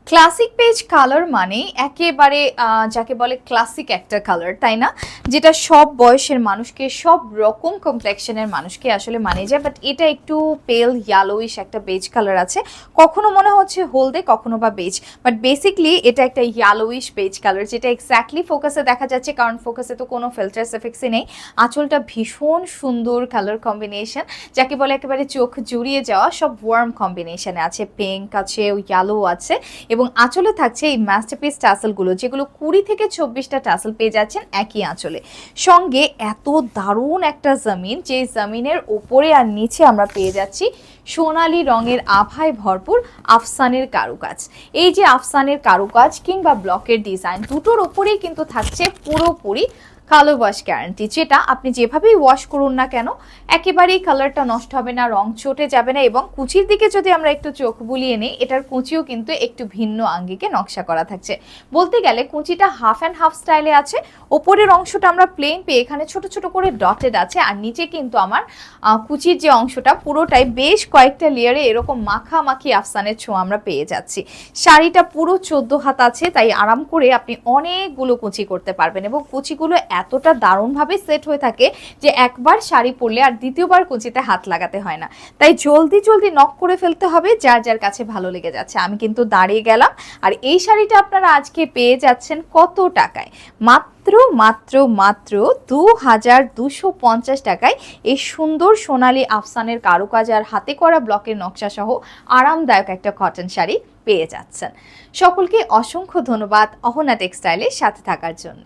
Classic page colour মানে একেবারে যাকে বলে ক্লাসিক একটা কালার, তাই না? যেটা সব বয়সের মানুষকে, সব রকম কমপ্লেকশনের মানুষকে আসলে মানিয়ে যায়। বাট এটা একটু পেল ইয়ালোইশ একটা বেজ কালার আছে, কখনো মনে হচ্ছে হলদে, কখনো বা বেজ, বাট বেসিকলি এটা একটা ইয়ালোইশ বেজ কালার, যেটা এক্স্যাক্টলি ফোকাসে দেখা যাচ্ছে, কারণ ফোকাসে তো কোনো ফিল্টার্স এফেক্টসই নেই। আঁচলটা ভীষণ সুন্দর কালার কম্বিনেশন, যাকে বলে একেবারে চোখ জুড়িয়ে যাওয়া, সব ওয়ার্ম কম্বিনেশনে আছে, পিঙ্ক আছে, ইয়েলো আছে, এবং আঁচলে থাকছে এই মাস্টারপিস টাসেলগুলো, যেগুলো 20 থেকে 24টা টাসেল পেয়ে যাচ্ছেন একই আঁচলে। সঙ্গে এত দারুণ একটা জমিন, যে জমিনের ওপরে আর নিচে আমরা পেয়ে যাচ্ছি সোনালী রঙের আভায় ভরপুর আফসানের কারুকাজ। এই যে আফসানের কারুকাজ কিংবা ব্লকের ডিজাইন, দুটোর ওপরেই কিন্তু থাকছে পুরোপুরি কালো ওয়াশ গ্যারান্টি, যেটা আপনি যেভাবেই ওয়াশ করুন না কেন একেবারেই কালারটা নষ্ট হবে না, রং চটে যাবে না। এবং কুচির দিকে যদি আমরা একটু চোখ বুলিয়ে নিই, এটার কুচিও কিন্তু একটু ভিন্ন আঙ্গিকে নকশা করা থাকছে। বলতে গেলে কুচিটা হাফ অ্যান্ড হাফ স্টাইলে আছে, ওপরের অংশটা আমরা প্লেন পেয়ে এখানে ছোট ছোট করে ডটেড আছে, আর নিচে কিন্তু আমার কুচির যে অংশটা পুরোটাই বেশ কয়েকটা লেয়ারে এরকম মাখামাখি আফসানের ছোঁয়া আমরা পেয়ে যাচ্ছি। শাড়িটা পুরো 14 হাত আছে, তাই আরাম করে আপনি অনেকগুলো কুচি করতে পারবেন, এবং কুচিগুলো এতটা দারুণভাবে সেট হয়ে থাকে যে একবার শাড়ি পরলে আর দ্বিতীয়বার কুচিতে হাত লাগাতে হয় না। তাই জলদি জলদি নক করে ফেলতে হবে যার যার কাছে ভালো লেগে যাচ্ছে। আমি কিন্তু দাঁড়িয়ে গেলাম, আর এই শাড়িটা আপনারা আজকে পেয়ে যাচ্ছেন কত টাকায়? মাত্র মাত্র মাত্র 2250 টাকায় এই সুন্দর সোনালী আফসানের কারুকাজ আর হাতে করা ব্লকের নকশা সহ আরামদায়ক একটা কটন শাড়ি পেয়ে যাচ্ছেন। সকলকে অসংখ্য ধন্যবাদ অহনা টেক্সটাইলের সাথে থাকার জন্য।